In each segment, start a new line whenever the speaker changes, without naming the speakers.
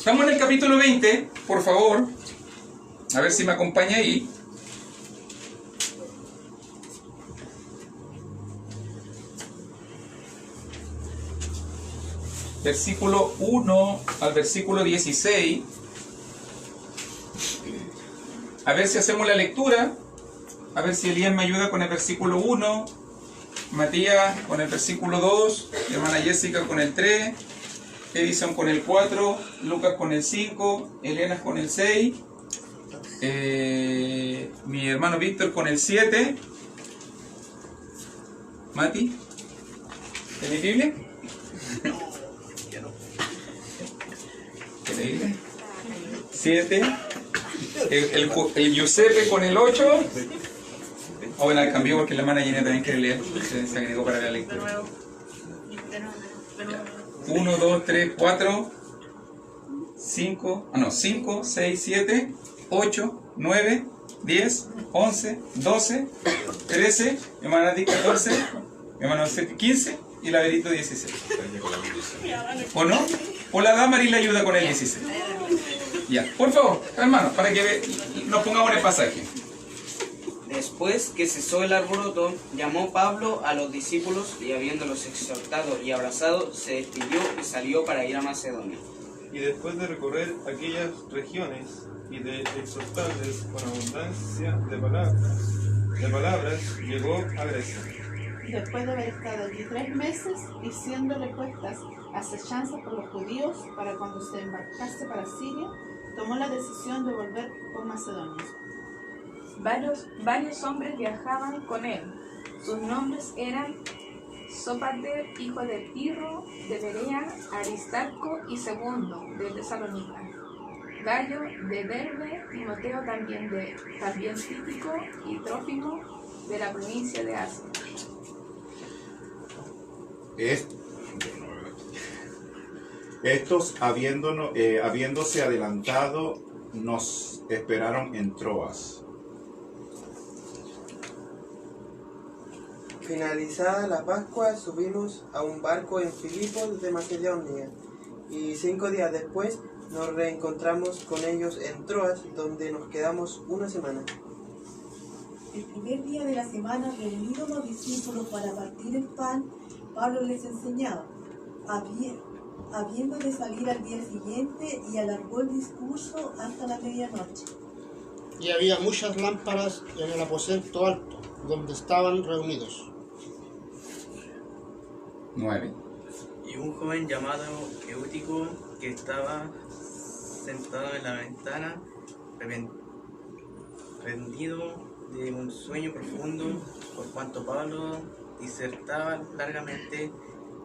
Estamos en el capítulo 20, por favor. A ver si me acompaña ahí. Versículo 1 al versículo 16. A ver si hacemos la lectura. A ver si Elías me ayuda con el versículo 1. Matías con el versículo 2. Hermana Jessica con el 3. Edison con el 4. Lucas con el 5. Elena con el 6. Mi hermano Víctor con el 7. Mati, ¿tenés Biblia? ¿Tenés Biblia? 7. El Giuseppe con el 8. Oh, bueno, cambió porque la hermana Gina también quiere leer. Se agregó para la lectura. 1, 2, 3, 4, 5, 5, 6, 7, 8, 9, 10, 11, 12, 13, mi hermana Nati 14, mi hermano 15 y la Verito 16. ¿O no? O la Damari le ayuda con el 16. Ya, por favor, hermano, para que nos pongamos en el pasaje.
Después que cesó el alboroto, llamó Pablo a los discípulos y habiéndolos exhortado y abrazado, se despidió y salió para ir a Macedonia.
Y después de recorrer aquellas regiones y de exhortarles con abundancia de palabras, llegó a Grecia.
Después de haber estado allí 3 meses y siéndole puestas acechanzas por los judíos para cuando se embarcase para Siria, tomó la decisión de volver por Macedonia.
Varios hombres viajaban con él. Sus nombres eran Sópater, hijo de Pirro, de Berea, Aristarco y Segundo, de Tesalónica, Gallo, de Derbe, Timoteo también Tíquico y Trófimo, de la provincia de Asia.
Estos, habiéndose adelantado, nos esperaron en Troas.
Finalizada la Pascua, subimos a un barco en Filipos de Macedonia, y 5 días después nos reencontramos con ellos en Troas, donde nos quedamos una semana.
El primer día de la semana, reunidos los discípulos para partir el pan, Pablo les enseñaba. Habiendo de salir al día siguiente, y alargó el discurso hasta la medianoche.
Y había muchas lámparas en el aposento alto, donde estaban reunidos.
9.
Y un joven llamado Eutico, que estaba sentado en la ventana, rendido de un sueño profundo, por cuanto Pablo disertaba largamente,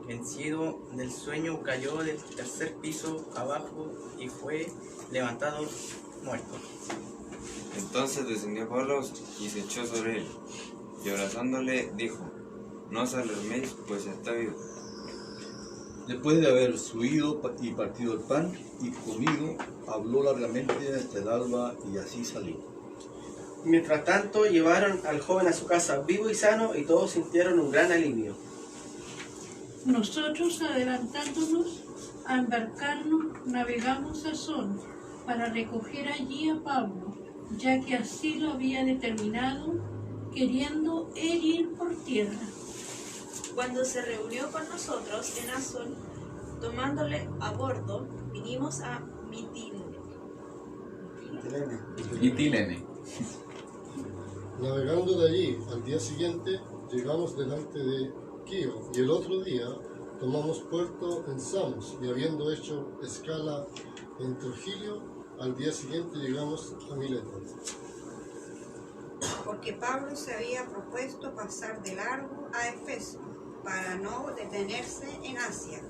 vencido del sueño, cayó del 3er piso abajo y fue levantado muerto.
Entonces descendió Pablo y se echó sobre él, y abrazándole dijo: no os alarméis, pues está vivo.
Después de haber subido y partido el pan y comido, habló largamente hasta el alba y así salió.
Mientras tanto, llevaron al joven a su casa vivo y sano, y todos sintieron un gran alivio.
Nosotros, adelantándonos a embarcarnos, navegamos a Asón para recoger allí a Pablo, ya que así lo había determinado, queriendo él ir por tierra.
Cuando se reunió con nosotros en Asón, tomándole a bordo, vinimos a
Mitilene.
Navegando de allí, al día siguiente, llegamos delante de Quío, y el otro día tomamos puerto en Samos, y habiendo hecho escala en Trogilio, al día siguiente llegamos a Mileto.
Porque Pablo se había propuesto pasar de largo a Efeso, para no detenerse en Asia,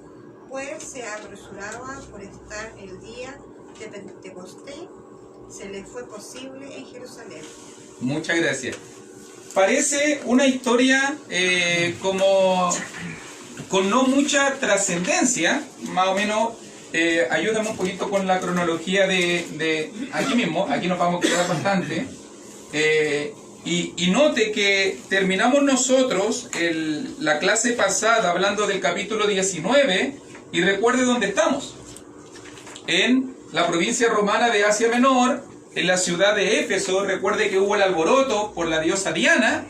pues se apresuraba por estar el día de Pentecostés, se le fue posible en Jerusalén.
Muchas gracias. Parece una historia como con no mucha trascendencia, más o menos. Ayúdame un poquito con la cronología de aquí mismo, aquí nos vamos a quedar bastante. Y note que terminamos nosotros la clase pasada hablando del capítulo 19 y recuerde dónde estamos. En la provincia romana de Asia Menor, en la ciudad de Éfeso. Recuerde que hubo el alboroto por la diosa Diana,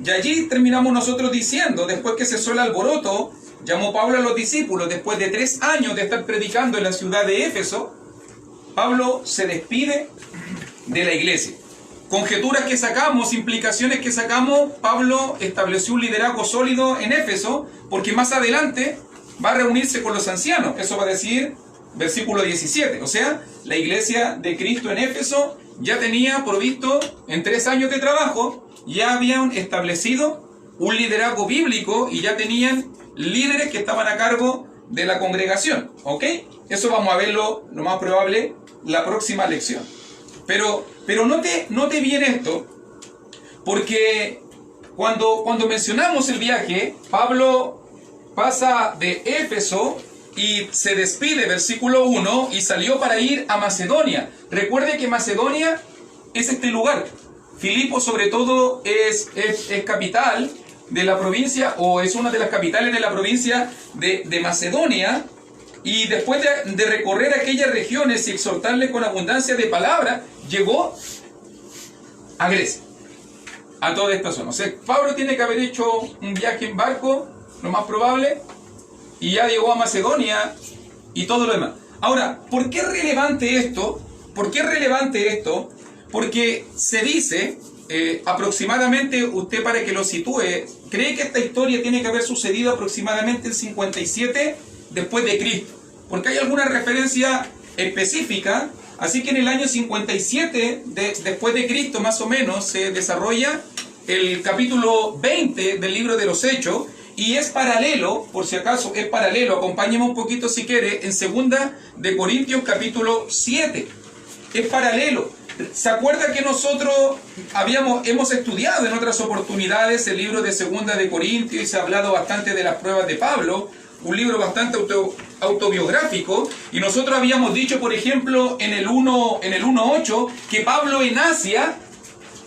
y allí terminamos nosotros diciendo, después que cesó el alboroto, llamó Pablo a los discípulos. Después de 3 años de estar predicando en la ciudad de Éfeso, Pablo se despide de la iglesia. Conjeturas que sacamos, implicaciones que sacamos: Pablo estableció un liderazgo sólido en Éfeso, porque más adelante va a reunirse con los ancianos. Eso va a decir versículo 17. O sea, la iglesia de Cristo en Éfeso ya tenía provisto, en 3 años de trabajo, ya habían establecido un liderazgo bíblico y ya tenían líderes que estaban a cargo de la congregación. ¿Ok? Eso vamos a verlo, lo más probable, la próxima lección. Pero note bien esto, porque cuando mencionamos el viaje, Pablo pasa de Éfeso y se despide, versículo 1, y salió para ir a Macedonia. Recuerde que Macedonia es este lugar. Filipo, sobre todo, es capital de la provincia, o es una de las capitales de la provincia de Macedonia. Y después de recorrer aquellas regiones y exhortarle con abundancia de palabras, llegó a Grecia, a toda esta zona. O sea, Pablo tiene que haber hecho un viaje en barco, lo más probable, y ya llegó a Macedonia y todo lo demás. Ahora, ¿por qué es relevante esto? ¿Por qué es relevante esto? Porque se dice, aproximadamente, usted para que lo sitúe, cree que esta historia tiene que haber sucedido aproximadamente en 57 después de Cristo, porque hay alguna referencia específica. Así que en el año 57 después de Cristo, más o menos, se desarrolla el capítulo 20 del libro de los Hechos, y es paralelo, por si acaso es paralelo, acompáñeme un poquito si quiere, en 2 de Corintios capítulo 7, es paralelo. ¿Se acuerda que nosotros hemos estudiado en otras oportunidades el libro de 2 de Corintios y se ha hablado bastante de las pruebas de Pablo? Un libro bastante autobiográfico, y nosotros habíamos dicho, por ejemplo, en el 1.8, que Pablo en Asia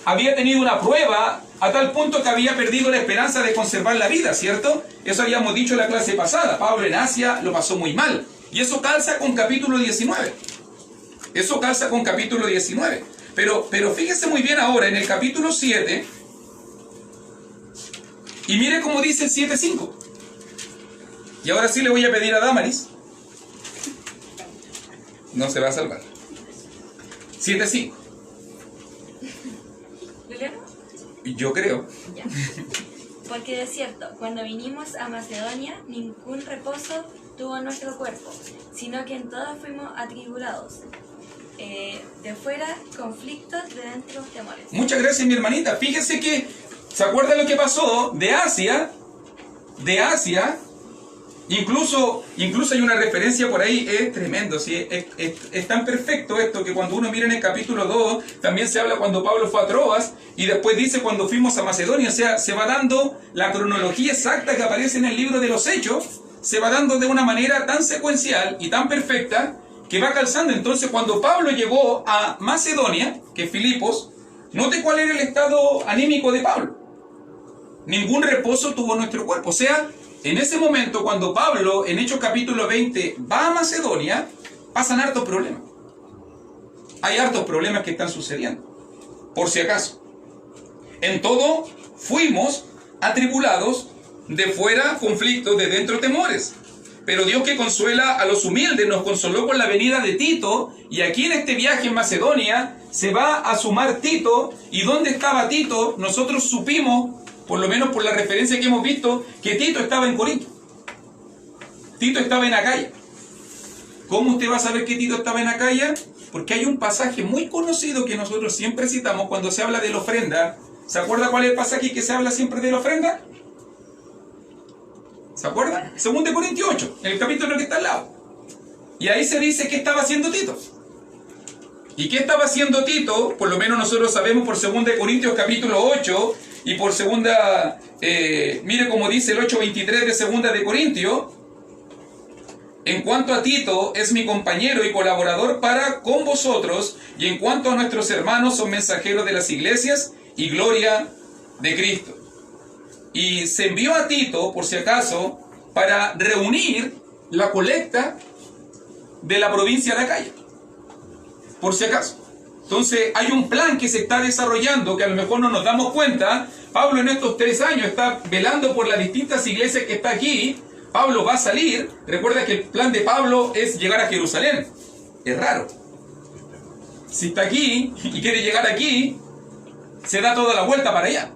había tenido una prueba a tal punto que había perdido la esperanza de conservar la vida, ¿cierto? Eso habíamos dicho en la clase pasada. Pablo en Asia lo pasó muy mal, y eso calza con capítulo 19. Eso calza con capítulo 19. Pero fíjese muy bien ahora en el capítulo 7, y mire cómo dice el 7.5. Y ahora sí le voy a pedir a Damaris. No se va a salvar. 7.5. Yo creo.
Ya. Porque de cierto, cuando vinimos a Macedonia, ningún reposo tuvo nuestro cuerpo, sino que en todos fuimos atribulados. De fuera, conflictos, de dentro, temores.
Muchas gracias, mi hermanita. Fíjese que, ¿se acuerda lo que pasó? De Asia, incluso hay una referencia por ahí, es tremendo, ¿sí? Es tan perfecto esto que cuando uno mira en el capítulo 2, también se habla cuando Pablo fue a Troas, y después dice cuando fuimos a Macedonia. O sea, se va dando la cronología exacta que aparece en el libro de los Hechos, se va dando de una manera tan secuencial y tan perfecta que va calzando. Entonces, cuando Pablo llegó a Macedonia, que es Filipos, note cuál era el estado anímico de Pablo. Ningún reposo tuvo nuestro cuerpo. O sea, en ese momento, cuando Pablo, en Hechos capítulo 20, va a Macedonia, pasan hartos problemas. Hay hartos problemas que están sucediendo. Por si acaso. En todo, fuimos atribulados, de fuera conflictos, de dentro temores. Pero Dios, que consuela a los humildes, nos consoló con la venida de Tito, y aquí en este viaje en Macedonia se va a sumar Tito. ¿Y dónde estaba Tito? Nosotros supimos, por lo menos por la referencia que hemos visto, que Tito estaba en Corinto. Tito estaba en Acaya. ¿Cómo usted va a saber que Tito estaba en Acaya? Porque hay un pasaje muy conocido que nosotros siempre citamos cuando se habla de la ofrenda. ¿Se acuerda cuál es el pasaje que se habla siempre de la ofrenda? ¿Se acuerdan? 2 de Corintios 8, en el capítulo que está al lado. Y ahí se dice qué estaba haciendo Tito. ¿Y qué estaba haciendo Tito? Por lo menos nosotros sabemos por 2 de Corintios capítulo 8 y por mire cómo dice el 8.23 de 2 de Corintios. En cuanto a Tito, es mi compañero y colaborador para con vosotros, y en cuanto a nuestros hermanos, son mensajeros de las iglesias y gloria de Cristo. Y se envió a Tito, por si acaso, para reunir la colecta de la provincia de Acaya. por si acaso. Entonces hay un plan que se está desarrollando que a lo mejor no nos damos cuenta. Pablo en estos 3 años está velando por las distintas iglesias que está aquí. Pablo va a salir. Recuerda que el plan de Pablo es llegar a Jerusalén. Es raro. Si está aquí y quiere llegar aquí, se da toda la vuelta para allá.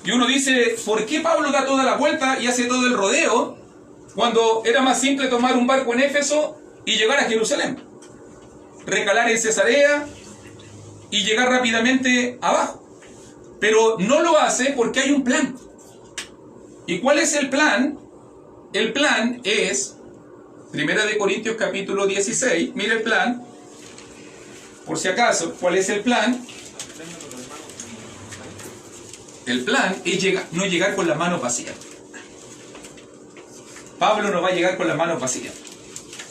Y uno dice, ¿por qué Pablo da toda la vuelta y hace todo el rodeo cuando era más simple tomar un barco en Éfeso y llegar a Jerusalén? Recalar en Cesarea y llegar rápidamente abajo. Pero no lo hace porque hay un plan. ¿Y cuál es el plan? El plan es 1 Corintios capítulo 16. Mira el plan. Por si acaso, ¿cuál es el plan? El plan es no llegar con las manos vacías. Pablo no va a llegar con las manos vacías.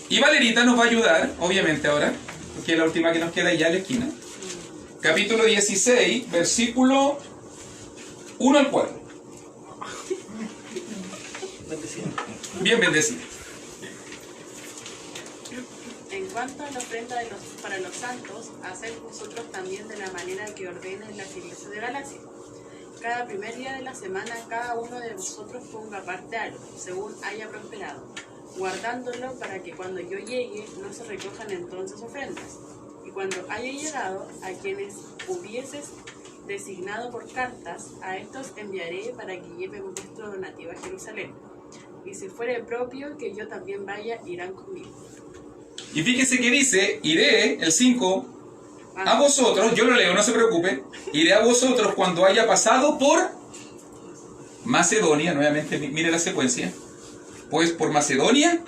Y Valerita nos va a ayudar, obviamente ahora, porque es la última que nos queda ya en la esquina. Capítulo 16, versículo 1 al 4. Bien bendecido.
En cuanto a la ofrenda para los santos, haced vosotros también de la manera que ordenen las iglesias de Galacia. Cada primer día de la semana, cada uno de vosotros ponga aparte algo, según haya prosperado, guardándolo para que cuando yo llegue no se recojan entonces ofrendas. Y cuando haya llegado, a quienes hubieses designado por cartas, a estos enviaré para que lleven vuestro donativo a Jerusalén. Y si fuere propio que yo también vaya, irán conmigo.
Y fíjese que dice, iré, el 5, a vosotros, yo lo leo, no se preocupe, iré a vosotros cuando haya pasado por Macedonia, nuevamente mire la secuencia, pues por Macedonia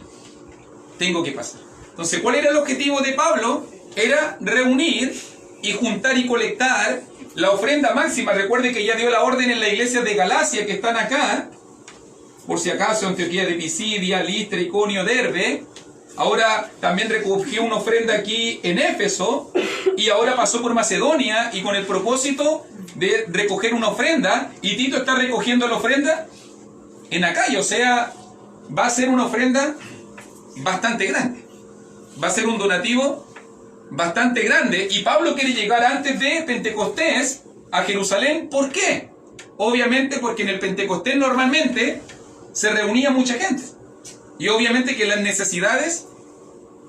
tengo que pasar. Entonces, ¿cuál era el objetivo de Pablo? Era reunir y juntar y colectar la ofrenda máxima. Recuerde que ya dio la orden en la iglesia de Galacia que están acá, por si acaso, Antioquía de Pisidia, Listra, Iconio, Derbe. Ahora también recogió una ofrenda aquí en Éfeso y ahora pasó por Macedonia y con el propósito de recoger una ofrenda, y Tito está recogiendo la ofrenda en Acaya, o sea, va a ser una ofrenda bastante grande, va a ser un donativo bastante grande, y Pablo quiere llegar antes de Pentecostés a Jerusalén. ¿Por qué? Obviamente porque en el Pentecostés normalmente se reunía mucha gente. Y obviamente que las necesidades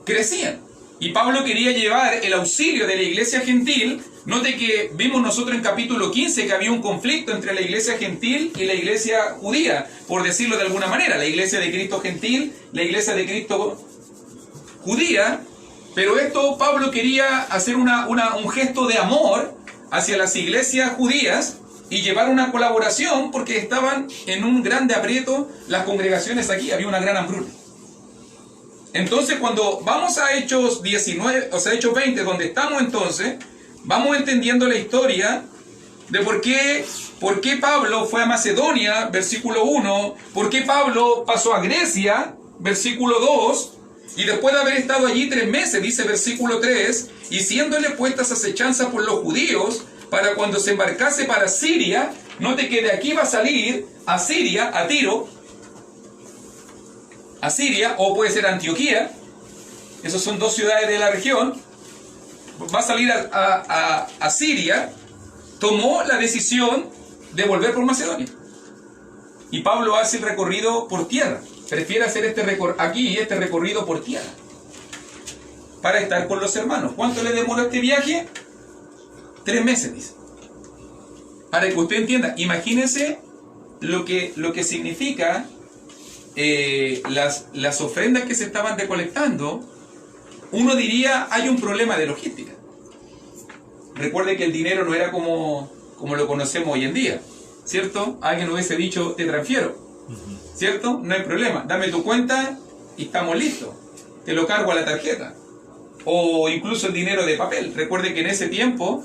crecían. Y Pablo quería llevar el auxilio de la iglesia gentil. Note que vimos nosotros en capítulo 15 que había un conflicto entre la iglesia gentil y la iglesia judía, por decirlo de alguna manera. La iglesia de Cristo gentil, la iglesia de Cristo judía. Pero esto Pablo quería hacer un gesto de amor hacia las iglesias judías y llevar una colaboración, porque estaban en un grande aprieto las congregaciones aquí, había una gran hambruna. Entonces cuando vamos a Hechos 19, o sea Hechos 20, donde estamos entonces, vamos entendiendo la historia de por qué Pablo fue a Macedonia, versículo 1, por qué Pablo pasó a Grecia, versículo 2, y después de haber estado allí 3 meses, dice versículo 3, y siéndole puestas acechanzas por los judíos, para cuando se embarcase para Siria. Note que de aquí va a salir a Siria, a Tiro, a Siria, o puede ser Antioquía, esas son 2 ciudades de la región, va a salir a Siria, tomó la decisión de volver por Macedonia. Y Pablo hace el recorrido por tierra, prefiere hacer este recorrido por tierra, para estar con los hermanos. ¿Cuánto le demoró este viaje? 3 meses, dice. Para que usted entienda, imagínense lo que significa las ofrendas que se estaban recolectando. Uno diría, hay un problema de logística. Recuerde que el dinero no era como lo conocemos hoy en día, ¿cierto? Alguien hubiese dicho, te transfiero, ¿cierto? No hay problema, dame tu cuenta y estamos listos. Te lo cargo a la tarjeta. O incluso el dinero de papel. Recuerde que en ese tiempo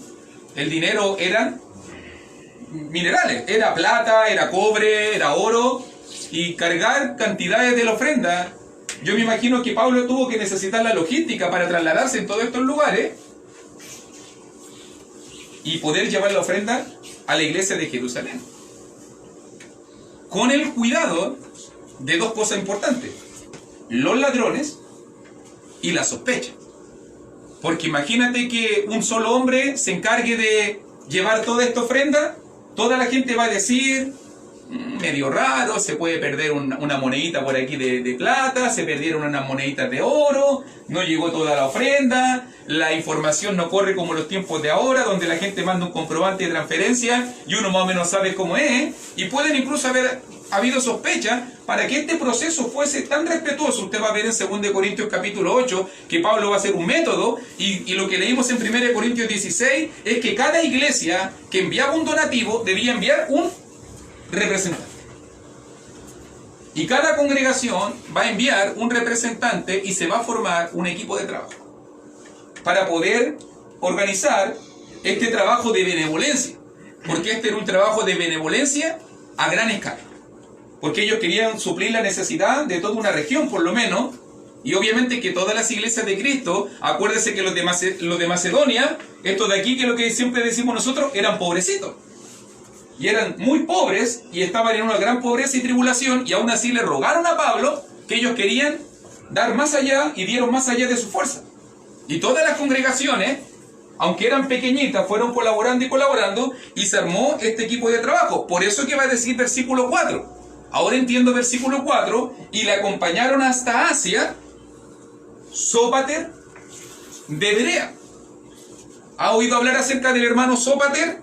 el dinero eran minerales, era plata, era cobre, era oro, y cargar cantidades de la ofrenda. Yo me imagino que Pablo tuvo que necesitar la logística para trasladarse en todos estos lugares y poder llevar la ofrenda a la iglesia de Jerusalén, con el cuidado de 2 cosas importantes: los ladrones y la sospecha. Porque imagínate que un solo hombre se encargue de llevar toda esta ofrenda, toda la gente va a decir, medio raro, se puede perder una monedita por aquí de plata, se perdieron unas moneditas de oro, no llegó toda la ofrenda, la información no corre como los tiempos de ahora, donde la gente manda un comprobante de transferencia y uno más o menos sabe cómo es, y pueden incluso haber habido sospechas para que este proceso fuese tan respetuoso. Usted va a ver en 2 Corintios capítulo 8 que Pablo va a hacer un método, y lo que leímos en 1 Corintios 16 es que cada iglesia que enviaba un donativo debía enviar un representante. Y cada congregación va a enviar un representante y se va a formar un equipo de trabajo para poder organizar este trabajo de benevolencia. Porque este era un trabajo de benevolencia a gran escala. Porque ellos querían suplir la necesidad de toda una región, por lo menos. Y obviamente que todas las iglesias de Cristo, acuérdense que los de Macedonia, estos de aquí, que es lo que siempre decimos nosotros, eran pobrecitos. Y eran muy pobres y estaban en una gran pobreza y tribulación, y aún así le rogaron a Pablo que ellos querían dar más allá y dieron más allá de su fuerza. Y todas las congregaciones, aunque eran pequeñitas, fueron colaborando y colaborando, y se armó este equipo de trabajo. Por eso que va a decir versículo 4. Ahora entiendo versículo 4. Y le acompañaron hasta Asia Sópater de Berea. ¿Ha oído hablar acerca del hermano Sópater?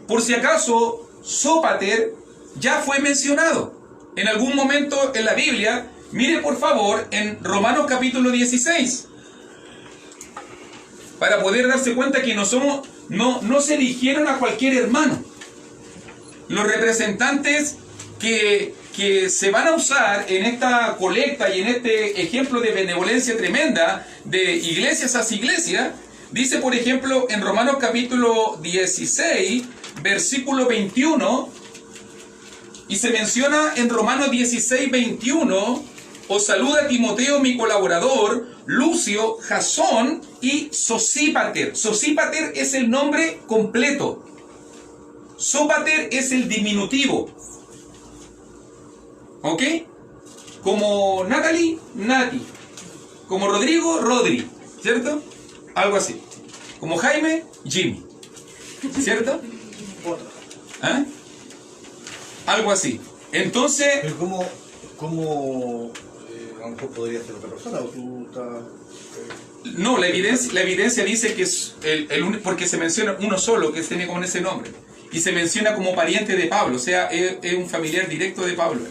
Por si acaso, Sópater ya fue mencionado en algún momento en la Biblia. Mire por favor en Romanos capítulo 16. Para poder darse cuenta que no se eligieron a cualquier hermano. Los representantes que se van a usar en esta colecta y en este ejemplo de benevolencia tremenda de iglesias hacia iglesia, dice por ejemplo en Romanos capítulo 16, versículo 21, y se menciona en Romanos 16, 21, os saluda Timoteo mi colaborador, Lucio, Jasón y Sosípater. Sosípater es el nombre completo. Sópater es el diminutivo. ¿Ok? Como Natalie, Nati. Como Rodrigo, Rodri. ¿Cierto? Algo así. Como Jaime, Jimmy. ¿Cierto? ¿Ah? Algo así. Entonces...
Pero ¿cómo a lo mejor podría ser otra persona? ¿O tú estás...?
No, la evidencia dice que es porque se menciona uno solo que tiene con ese nombre. Y se menciona como pariente de Pablo. O sea, es un familiar directo de Pablo.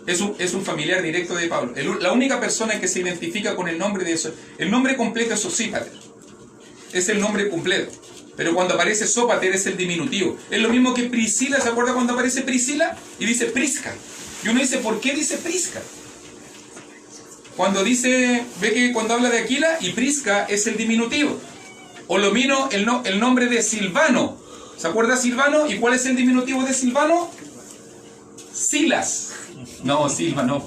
Es un familiar directo de Pablo. La única persona que se identifica con el nombre de eso, el nombre completo es Sosípater. Es el nombre completo. Pero cuando aparece Sópater es el diminutivo. Es lo mismo que Priscila. ¿Se acuerda cuando aparece Priscila? Y dice Prisca. Y uno dice, ¿por qué dice Prisca? Cuando dice, ve que cuando habla de Aquila y Prisca es el diminutivo. O lo mismo el nombre de Silvano. ¿Se acuerda Silvano? ¿Y cuál es el diminutivo de Silvano? Silas. No, Silva no.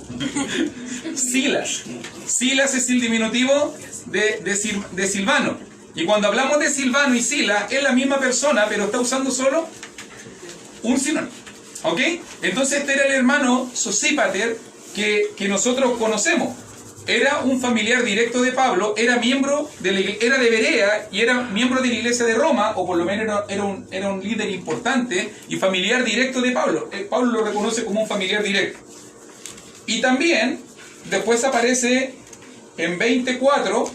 Silas. Silas es el diminutivo de Silvano. Y cuando hablamos de Silvano y Sila, es la misma persona, pero está usando solo un sinónimo. ¿Ok? Entonces este era el hermano Sosípater que nosotros conocemos. Era un familiar directo de Pablo, era de Berea y era miembro de la iglesia de Roma, o por lo menos era un líder importante y familiar directo de Pablo. Pablo lo reconoce como un familiar directo. Y también, después aparece en 24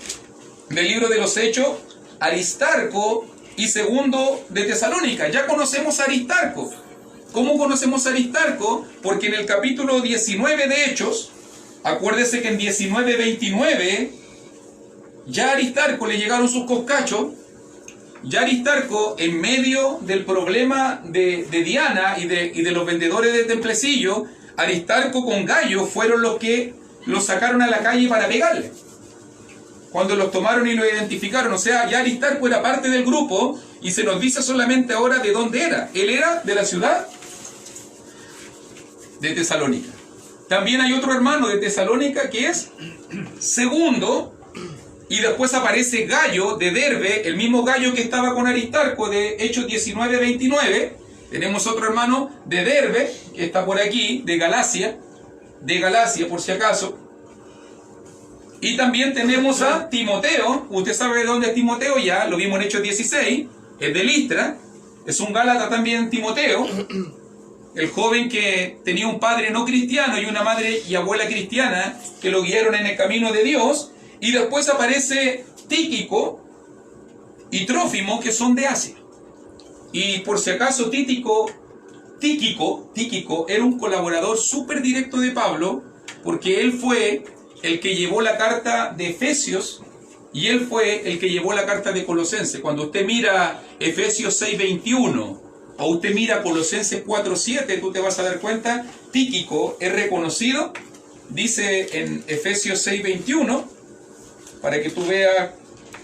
del libro de los Hechos, Aristarco y Segundo de Tesalónica. Ya conocemos a Aristarco. ¿Cómo conocemos a Aristarco? Porque en el capítulo 19 de Hechos, acuérdese que en 19:29 ya a Aristarco le llegaron sus coscachos. Ya Aristarco, en medio del problema de Diana y de los vendedores de templecillo, Aristarco con Gallo fueron los que los sacaron a la calle para pegarle. Cuando los tomaron y lo identificaron, o sea, ya Aristarco era parte del grupo y se nos dice solamente ahora de dónde era. Él era de la ciudad de Tesalónica. También hay otro hermano de Tesalónica que es Segundo, y después aparece Gallo de Derbe, el mismo Gallo que estaba con Aristarco de Hechos 19:29. Tenemos otro hermano de Derbe, que está por aquí, de Galacia por si acaso. Y también tenemos a Timoteo. Usted sabe de dónde es Timoteo, ya lo vimos en Hechos 16. Es de Listra. Es un Gálata también Timoteo. El joven que tenía un padre no cristiano y una madre y abuela cristiana que lo guiaron en el camino de Dios. Y después aparece Tíquico y Trófimo, que son de Asia. Y por si acaso Tíquico era un colaborador súper directo de Pablo, porque él fue el que llevó la carta de Efesios y él fue el que llevó la carta de Colosenses. Cuando usted mira Efesios 6:21 o usted mira Colosenses 4:7, tú te vas a dar cuenta, Tíquico es reconocido, dice en Efesios 6:21, para que tú veas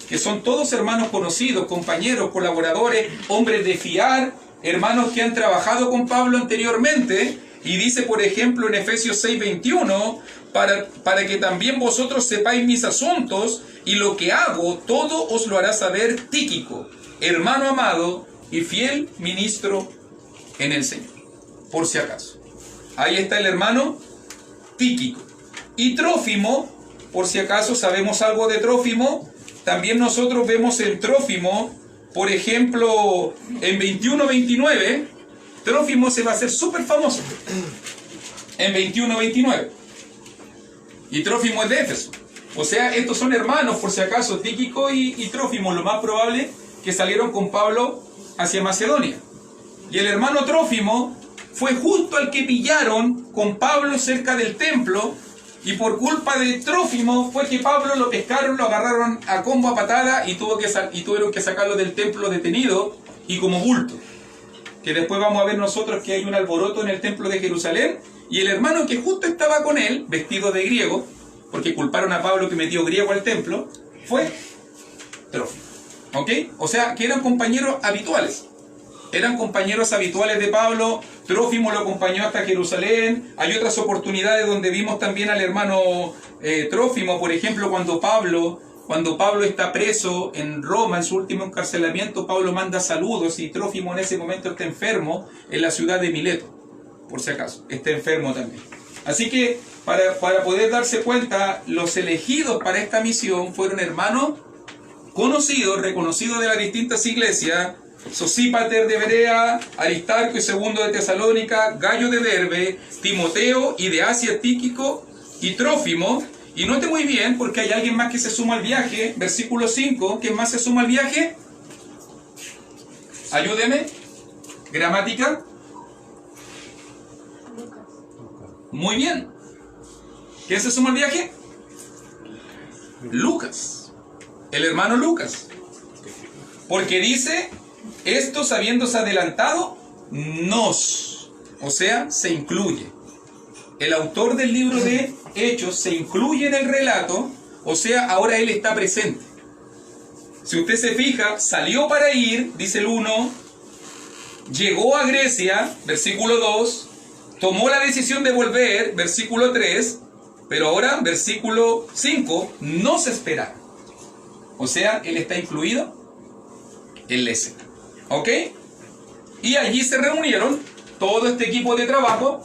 que son todos hermanos conocidos, compañeros, colaboradores, hombres de fiar, hermanos que han trabajado con Pablo anteriormente. Y dice, por ejemplo, en Efesios 6:21, para que también vosotros sepáis mis asuntos, y lo que hago, todo os lo hará saber Tíquico, hermano amado y fiel ministro en el Señor. Por si acaso. Ahí está el hermano Tíquico. Y Trófimo, por si acaso sabemos algo de Trófimo, también nosotros vemos en Trófimo, por ejemplo, en 21:29, Trófimo se va a hacer súper famoso. En 21:29. Y Trófimo es de Éfeso. O sea, estos son hermanos, por si acaso, Tíquico y Trófimo, lo más probable que salieron con Pablo hacia Macedonia. Y el hermano Trófimo fue justo al que pillaron con Pablo cerca del templo, y por culpa de Trófimo fue que Pablo lo pescaron, lo agarraron a combo, a patada, y tuvieron que sacarlo del templo detenido y como bulto. Que después vamos a ver nosotros que hay un alboroto en el templo de Jerusalén, y el hermano que justo estaba con él, vestido de griego, porque culparon a Pablo que metió griego al templo, fue Trófimo. ¿Ok? O sea, que eran compañeros habituales. Eran compañeros habituales de Pablo. Trófimo lo acompañó hasta Jerusalén. Hay otras oportunidades donde vimos también al hermano Trófimo, por ejemplo, cuando Pablo está preso en Roma, en su último encarcelamiento, Pablo manda saludos, y Trófimo en ese momento está enfermo en la ciudad de Mileto, por si acaso, está enfermo también. Así que, para poder darse cuenta, los elegidos para esta misión fueron hermanos conocidos, reconocidos de las distintas iglesias: Sosípater de Berea, Aristarco y Segundo de Tesalónica, Gallo de Derbe, Timoteo, y de Asia Tíquico y Trófimo. Y note muy bien, porque hay alguien más que se suma al viaje. Versículo 5, ¿quién más se suma al viaje? Ayúdeme. Gramática. Muy bien. ¿Quién se suma al viaje? Lucas. El hermano Lucas. Porque dice, estos habiéndose adelantado, nos. O sea, se incluye. El autor del libro de Hechos se incluye en el relato, o sea, ahora él está presente. Si usted se fija, salió para ir, dice el 1, llegó a Grecia, versículo 2, tomó la decisión de volver, versículo 3, pero ahora, versículo 5, no se espera. O sea, él está incluido en la escena. ¿Ok? Y allí se reunieron, todo este equipo de trabajo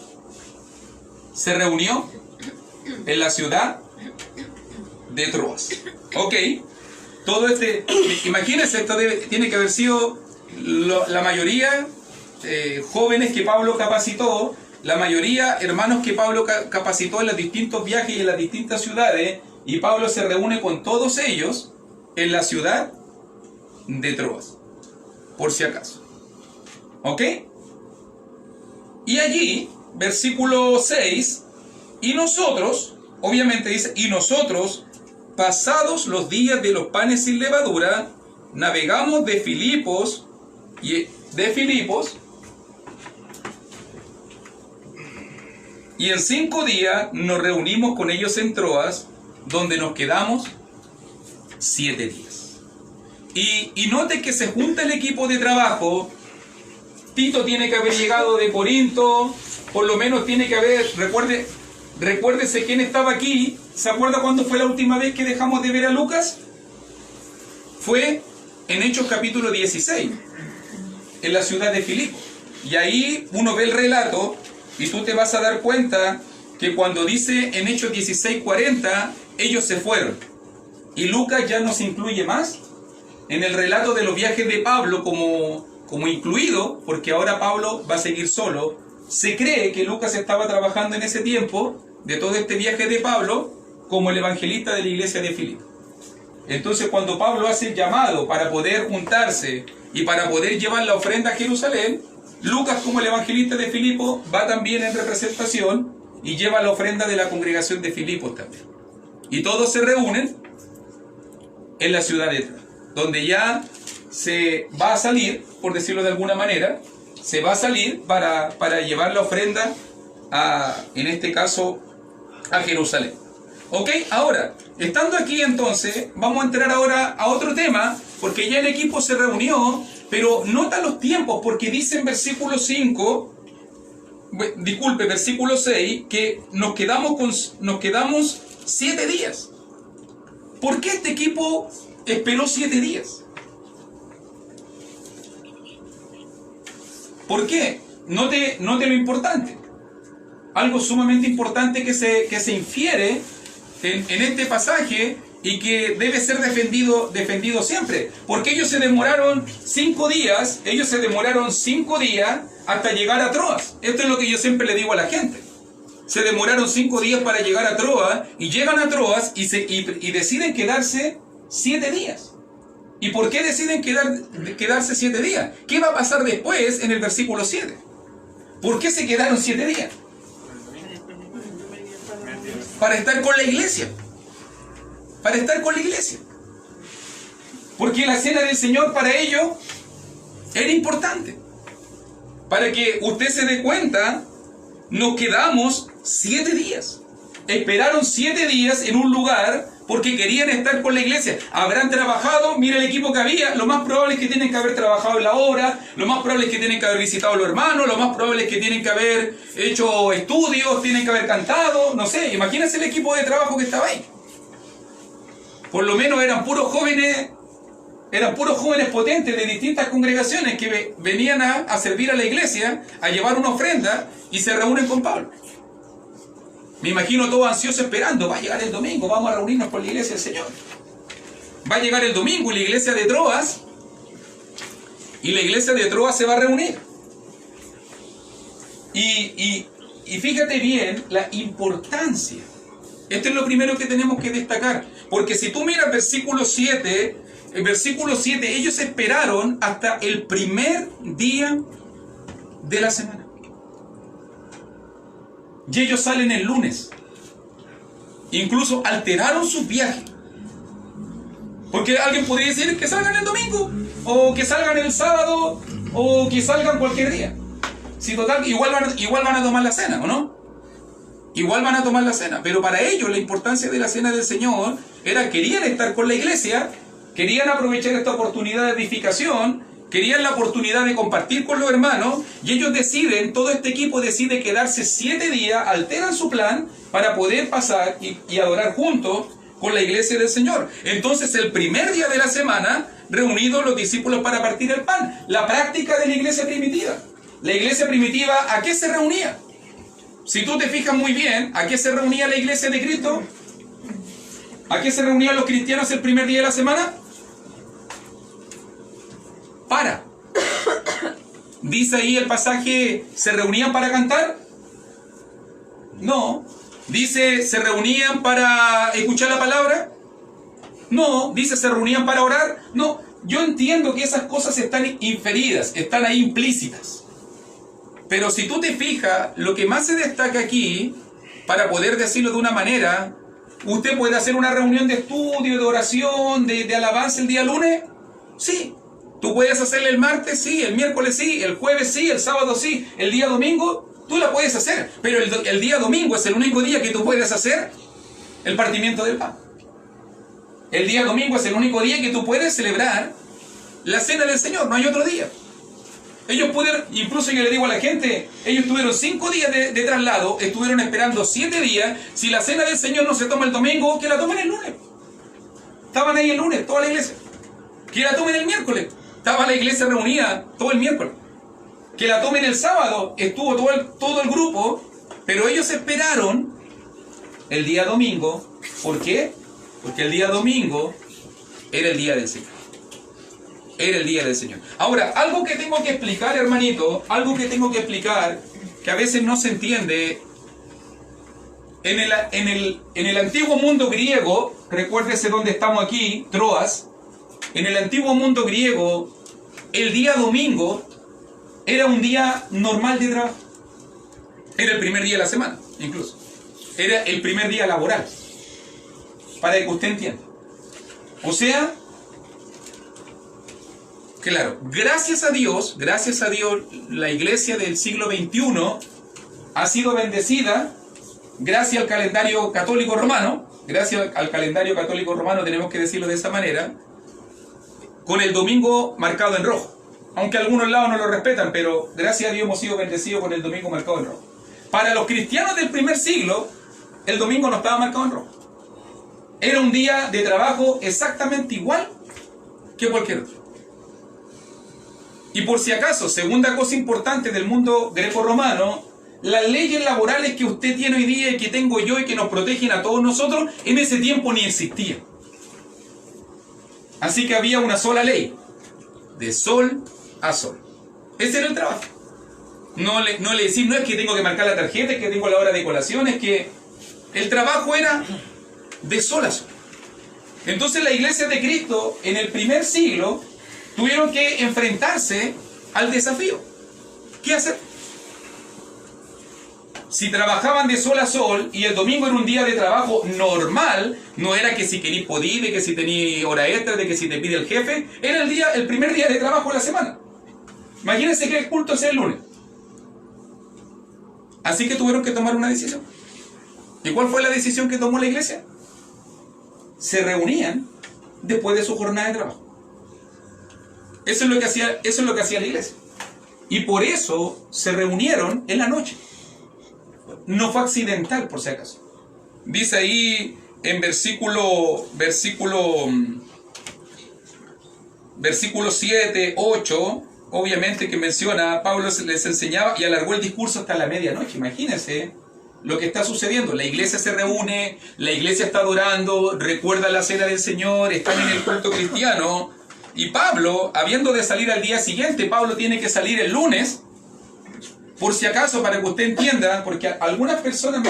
se reunió en la ciudad de Troas. ¿Ok? Todo imagínense, esto tiene que haber sido la mayoría jóvenes que Pablo capacitó, la mayoría hermanos que Pablo capacitó en los distintos viajes y en las distintas ciudades, y Pablo se reúne con todos ellos en la ciudad de Troas, por si acaso. ¿Ok? Y allí, versículo 6, y nosotros, obviamente dice, y nosotros, pasados los días de los panes sin levadura, navegamos de Filipos, y en 5 días nos reunimos con ellos en Troas, donde nos quedamos 7 días. Y note que se junta el equipo de trabajo. Tito tiene que haber llegado de Corinto, por lo menos tiene que haber, recuérdese quién estaba aquí. ¿Se acuerda cuándo fue la última vez que dejamos de ver a Lucas? Fue en Hechos capítulo 16, en la ciudad de Filipos. Y ahí uno ve el relato, y tú te vas a dar cuenta que cuando dice en Hechos 16:40, ellos se fueron. Y Lucas ya no se incluye más en el relato de los viajes de Pablo como incluido, porque ahora Pablo va a seguir solo. Se cree que Lucas estaba trabajando en ese tiempo de todo este viaje de Pablo como el evangelista de la iglesia de Filipo. Entonces, cuando Pablo hace el llamado para poder juntarse y para poder llevar la ofrenda a Jerusalén, Lucas, como el evangelista de Filipo, va también en representación y lleva la ofrenda de la congregación de Filipos también. Y todos se reúnen en la ciudad de Troas, donde ya se va a salir, por decirlo de alguna manera, se va a salir para llevar la ofrenda en este caso, a Jerusalén. Ok, ahora, estando aquí entonces, vamos a entrar ahora a otro tema, porque ya el equipo se reunió, pero nota los tiempos, porque dice en versículo 6, que nos quedamos 7 días. ¿Por qué este equipo esperó 7 días? ¿Por qué? Note lo importante. Algo sumamente importante que se infiere en este pasaje y que debe ser defendido siempre. Porque ellos se demoraron 5 días, hasta llegar a Troas. Esto es lo que yo siempre le digo a la gente. Se demoraron 5 días para llegar a Troas, y llegan a Troas y deciden quedarse 7 días. ¿Y por qué deciden quedarse 7 días? ¿Qué va a pasar después en el versículo 7? ¿Por qué se quedaron 7 días? Para estar con la iglesia. Para estar con la iglesia. Porque la cena del Señor para ellos era importante. Para que usted se dé cuenta, nos quedamos 7 días. Esperaron 7 días en un lugar porque querían estar con la iglesia. Habrán trabajado, mira el equipo que había, lo más probable es que tienen que haber trabajado en la obra, lo más probable es que tienen que haber visitado a los hermanos, lo más probable es que tienen que haber hecho estudios, tienen que haber cantado, no sé, imagínense el equipo de trabajo que estaba ahí. Por lo menos eran puros jóvenes potentes de distintas congregaciones que venían a servir a la iglesia, a llevar una ofrenda y se reúnen con Pablo. Me imagino todos ansiosos esperando, va a llegar el domingo, vamos a reunirnos con la iglesia del Señor. Va a llegar el domingo y la iglesia de Troas, se va a reunir. Y fíjate bien la importancia. Esto es lo primero que tenemos que destacar. Porque si tú miras versículo 7, ellos esperaron hasta el primer día de la semana. Y ellos salen el lunes. Incluso alteraron sus viajes. Porque alguien podría decir que salgan el domingo, o que salgan el sábado, o que salgan cualquier día. Si total, igual van a tomar la cena, ¿o no? Igual van a tomar la cena. Pero para ellos la importancia de la cena del Señor era, querían estar con la iglesia, querían aprovechar esta oportunidad de edificación, querían la oportunidad de compartir con los hermanos, y ellos todo este equipo decide quedarse 7 días, alteran su plan para poder pasar y adorar juntos con la iglesia del Señor. Entonces, el primer día de la semana, reunidos los discípulos para partir el pan, la práctica de la iglesia primitiva. La iglesia primitiva, ¿a qué se reunía? Si tú te fijas muy bien, ¿a qué se reunía la iglesia de Cristo? ¿A qué se reunían los cristianos el primer día de la semana? ¿Dice ahí el pasaje, se reunían para cantar? No. ¿Dice, se reunían para escuchar la palabra? No. ¿Dice, se reunían para orar? No. Yo entiendo que esas cosas están inferidas, están ahí implícitas. Pero si tú te fijas, lo que más se destaca aquí, para poder decirlo de una manera, ¿usted puede hacer una reunión de estudio, de oración, de alabanza el día lunes? Sí. ¿Tú puedes hacerla el martes? Sí. ¿El miércoles? Sí. ¿El jueves? Sí. ¿El sábado? Sí. ¿El día domingo? Tú la puedes hacer. Pero el día domingo es el único día que tú puedes hacer el partimiento del pan. El día domingo es el único día que tú puedes celebrar la cena del Señor. No hay otro día. Ellos pudieron, incluso yo le digo a la gente, ellos tuvieron 5 días de traslado, estuvieron esperando 7 días. Si la cena del Señor no se toma el domingo, que la tomen el lunes. Estaban ahí el lunes, toda la iglesia. Que la tomen el miércoles. Estaba la iglesia reunida todo el miércoles. Que la tomen el sábado, estuvo todo el grupo, pero ellos esperaron el día domingo ¿Por qué? Porque el día domingo era el día del Señor. Era el día del Señor. Ahora, algo que tengo que explicar, hermanito, algo que tengo que explicar, que a veces no se entiende. En el antiguo mundo griego, recuérdese dónde estamos aquí, Troas. En el antiguo mundo griego, el día domingo era un día normal de trabajo. Era el primer día de la semana, incluso. Era el primer día laboral. Para que usted entienda. O sea, claro, gracias a Dios, la iglesia del siglo XXI ha sido bendecida gracias al calendario católico romano. Gracias al calendario católico romano, tenemos que decirlo de esa manera, con el domingo marcado en rojo. Aunque algunos lados no lo respetan, pero gracias a Dios hemos sido bendecidos con el domingo marcado en rojo. Para los cristianos del primer siglo, el domingo no estaba marcado en rojo. Era un día de trabajo exactamente igual que cualquier otro. Y por si acaso, segunda cosa importante del mundo greco-romano, las leyes laborales que usted tiene hoy día y que tengo yo y que nos protegen a todos nosotros, en ese tiempo ni existían. Así que había una sola ley, de sol a sol. Ese era el trabajo. No le decís, no es que tengo que marcar la tarjeta, es que tengo la hora de colación, es que el trabajo era de sol a sol. Entonces la iglesia de Cristo en el primer siglo tuvieron que enfrentarse al desafío. ¿Qué hacer? Si trabajaban de sol a sol y el domingo era un día de trabajo normal, no era que si querís podí, de que si tenís hora extra, de que si te pide el jefe, era el primer día de trabajo de la semana. Imagínense que el culto sea el lunes. Así que tuvieron que tomar una decisión. ¿Y cuál fue la decisión que tomó la iglesia? Se reunían después de su jornada de trabajo. Eso es lo que hacía la iglesia. Y por eso se reunieron en la noche. No fue accidental, por si acaso. Dice ahí en versículo 7, 8, obviamente que menciona, Pablo les enseñaba y alargó el discurso hasta la medianoche. Imagínense lo que está sucediendo. La iglesia se reúne, la iglesia está adorando, recuerda la cena del Señor, están en el culto cristiano. Y Pablo, habiendo de salir al día siguiente, Pablo tiene que salir el lunes, por si acaso, para que usted entienda, porque algunas personas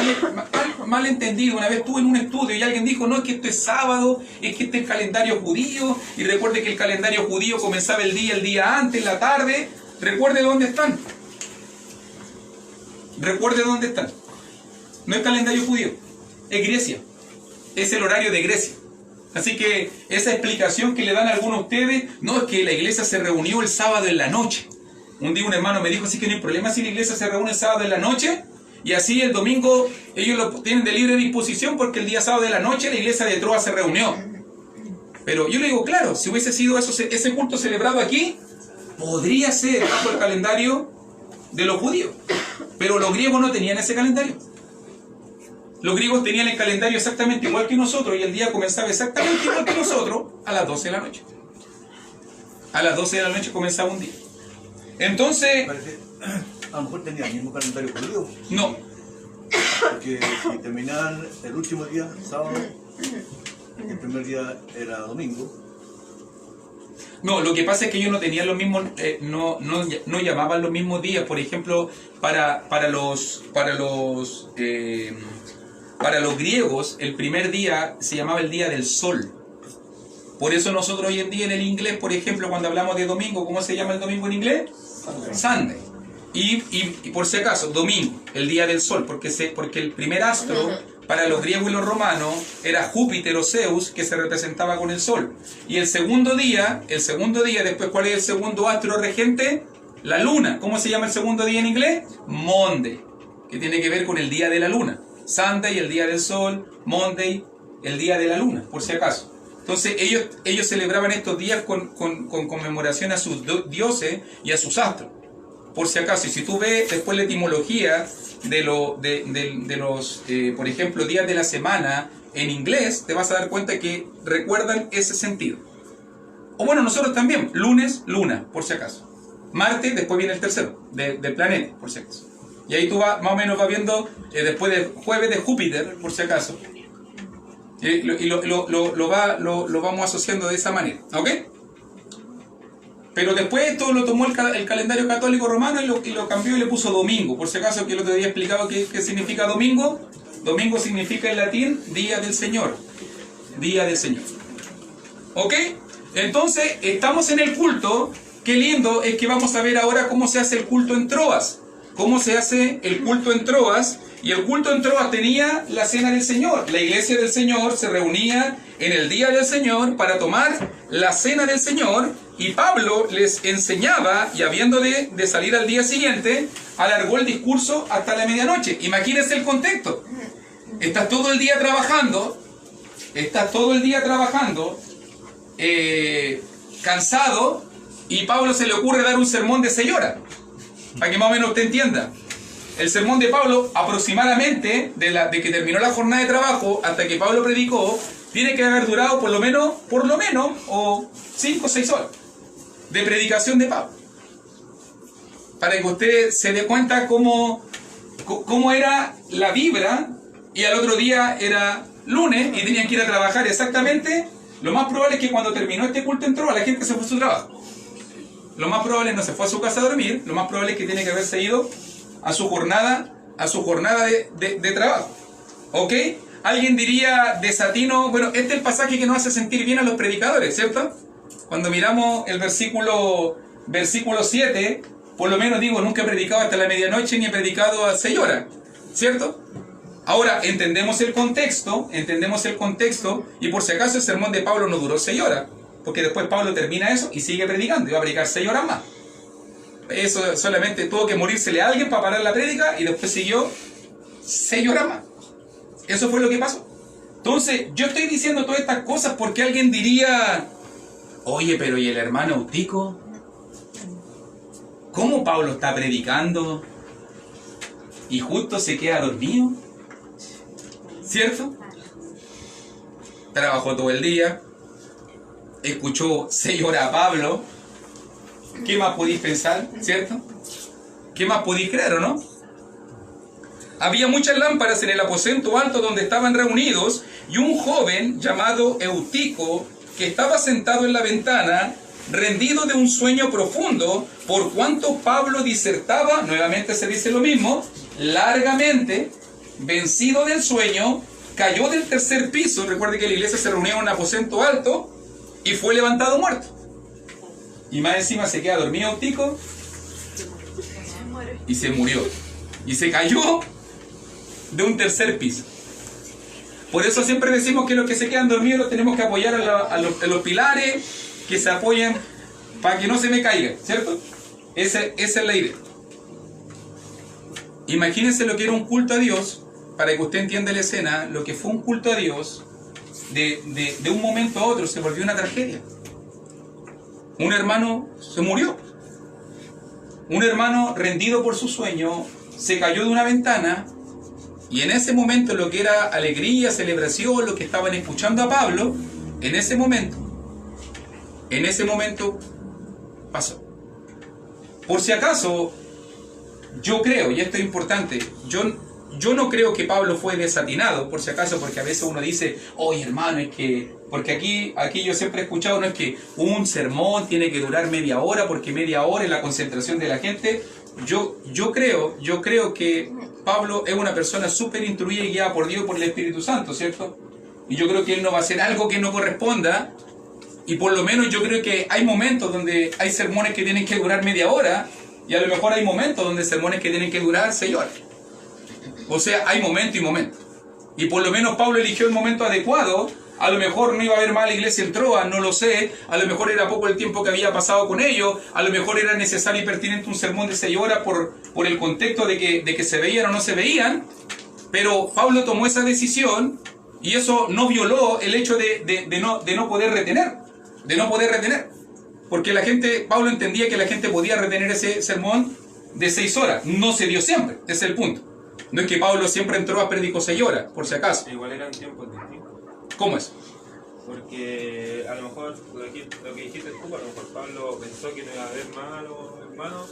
mal entendido, una vez estuve en un estudio y alguien dijo, no, es que esto es sábado, es que este es el calendario judío, y recuerde que el calendario judío comenzaba el día antes, en la tarde. Recuerde dónde están. Recuerde dónde están. No es calendario judío, es Grecia, es el horario de Grecia. Así que esa explicación que le dan a algunos de ustedes, no, es que la iglesia se reunió el sábado en la noche. Un día un hermano me dijo, así que no hay problema si la iglesia se reúne el sábado en la noche, y así el domingo ellos lo tienen de libre disposición porque el día sábado de la noche la iglesia de Troas se reunió. Pero yo le digo, claro, si hubiese sido ese culto celebrado aquí, podría ser bajo el calendario de los judíos. Pero los griegos no tenían ese calendario. Los griegos tenían el calendario exactamente igual que nosotros y el día comenzaba exactamente igual que nosotros a las 12 de la noche. A las 12 de la noche comenzaba un día. Entonces...
A lo mejor tenían el mismo calendario judío.
No.
Porque si terminaban el último día, sábado, el primer día era domingo.
No, lo que pasa es que ellos no tenían los mismos, no llamaban los mismos días. Por ejemplo, para los griegos, el primer día se llamaba el día del sol. Por eso nosotros hoy en día en el inglés, por ejemplo, cuando hablamos de domingo, ¿cómo se llama el domingo en inglés? Sunday. Y por si acaso, domingo, el día del sol, porque el primer astro para los griegos y los romanos era Júpiter o Zeus, que se representaba con el sol. Y el segundo día, después, ¿cuál es el segundo astro regente? La luna. ¿Cómo se llama el segundo día en inglés? Monday, que tiene que ver con el día de la luna. Sunday, el día del sol. Monday, el día de la luna, por si acaso. Entonces ellos celebraban estos días con conmemoración a sus dioses y a sus astros, por si acaso. Y si tú ves después la etimología de los, por ejemplo, días de la semana en inglés, te vas a dar cuenta que recuerdan ese sentido. O bueno, nosotros también, lunes, luna, por si acaso. Martes, después viene el tercero, del planeta, por si acaso. Y ahí tú más o menos vas viendo, después de jueves de Júpiter, por si acaso. Y lo vamos asociando de esa manera. ¿Ok? Pero después esto lo tomó el calendario católico romano y lo cambió y le puso domingo. Por si acaso, que el otro día explicaba qué significa domingo. Domingo significa en latín día del Señor. Día del Señor. ¿Ok? Entonces, estamos en el culto. Qué lindo es que vamos a ver ahora cómo se hace el culto en Troas. Cómo se hace el culto en Troas. Y el culto en Troas tenía la cena del Señor. La iglesia del Señor se reunía en el día del Señor para tomar la cena del Señor. Y Pablo les enseñaba, y habiendo de salir al día siguiente, alargó el discurso hasta la medianoche. Imagínense el contexto. Estás todo el día trabajando, cansado, y Pablo se le ocurre dar un sermón de 6 horas, para que más o menos usted entienda. El sermón de Pablo, aproximadamente, de que terminó la jornada de trabajo hasta que Pablo predicó, tiene que haber durado por lo menos, o 5 o 6 horas de predicación de Pablo. Para que usted se dé cuenta cómo era la vibra, y al otro día era lunes y tenían que ir a trabajar exactamente. Lo más probable es que cuando terminó este culto entró, la gente se fue a su trabajo. Lo más probable no se fue a su casa a dormir, lo más probable es que tiene que haberse ido a su jornada de trabajo. ¿Ok? Alguien diría desatino, bueno, este es el pasaje que nos hace sentir bien a los predicadores, ¿cierto? Cuando miramos el versículo 7, por lo menos digo, nunca he predicado hasta la medianoche ni he predicado a 6 horas, ¿cierto? Ahora, entendemos el contexto, y por si acaso el sermón de Pablo no duró 6 horas, porque después Pablo termina eso y sigue predicando, y va a predicar 6 horas más. Eso solamente tuvo que morírsele a alguien para parar la prédica, y después siguió 6 horas más. Eso fue lo que pasó. Entonces, yo estoy diciendo todas estas cosas porque alguien diría, oye, pero ¿y el hermano Eutico? ¿Cómo Pablo está predicando y justo se queda dormido? ¿Cierto? Trabajó todo el día, escuchó 6 horas a Pablo. ¿Qué más podéis pensar? ¿Cierto? ¿Qué más podéis creer o no? Había muchas lámparas en el aposento alto donde estaban reunidos, y un joven llamado Eutico, que estaba sentado en la ventana, rendido de un sueño profundo, por cuanto Pablo disertaba, nuevamente se dice lo mismo, largamente, vencido del sueño, cayó del 3er piso. Recuerde que la iglesia se reunía en un aposento alto y fue levantado muerto. Y más encima se queda dormido Eutico y se murió. Y se cayó de un 3er piso. Por eso siempre decimos que los que se quedan dormidos los tenemos que apoyar a los pilares, que se apoyen para que no se me caigan, ¿cierto? Esa es la idea. Imagínense lo que era un culto a Dios, para que usted entienda la escena, lo que fue un culto a Dios, de un momento a otro se volvió una tragedia. Un hermano se murió. Un hermano, rendido por su sueño, se cayó de una ventana, y en ese momento lo que era alegría, celebración, lo que estaban escuchando a Pablo, en ese momento pasó. Por si acaso, yo creo, y esto es importante, yo no creo que Pablo fue desatinado, por si acaso, porque a veces uno dice, oye hermano, es que, porque aquí yo siempre he escuchado, no es que un sermón tiene que durar media hora, porque media hora es la concentración de la gente. Yo creo que Pablo es una persona súper instruida y guiada por Dios, por el Espíritu Santo, ¿cierto? Y yo creo que él no va a hacer algo que no corresponda, y por lo menos yo creo que hay momentos donde hay sermones que tienen que durar media hora, y a lo mejor hay momentos donde sermones que tienen que durar 6 horas. O sea, hay momento y momento. Y por lo menos Pablo eligió el momento adecuado. A lo mejor no iba a haber más la iglesia en Troas, no lo sé. A lo mejor era poco el tiempo que había pasado con ellos. A lo mejor era necesario y pertinente un sermón de 6 horas por el contexto de que se veían o no se veían. Pero Pablo tomó esa decisión, y eso no violó el hecho de no poder retener. Porque Pablo entendía que la gente podía retener ese sermón de 6 horas. No se dio siempre, ese es el punto. No es que Pablo siempre entró a predicó 6 horas, por si acaso.
Igual eran tiempos distintos.
¿Cómo es?
Porque a lo mejor lo que dijiste tú, a lo mejor Pablo pensó que no iba a haber más a los hermanos,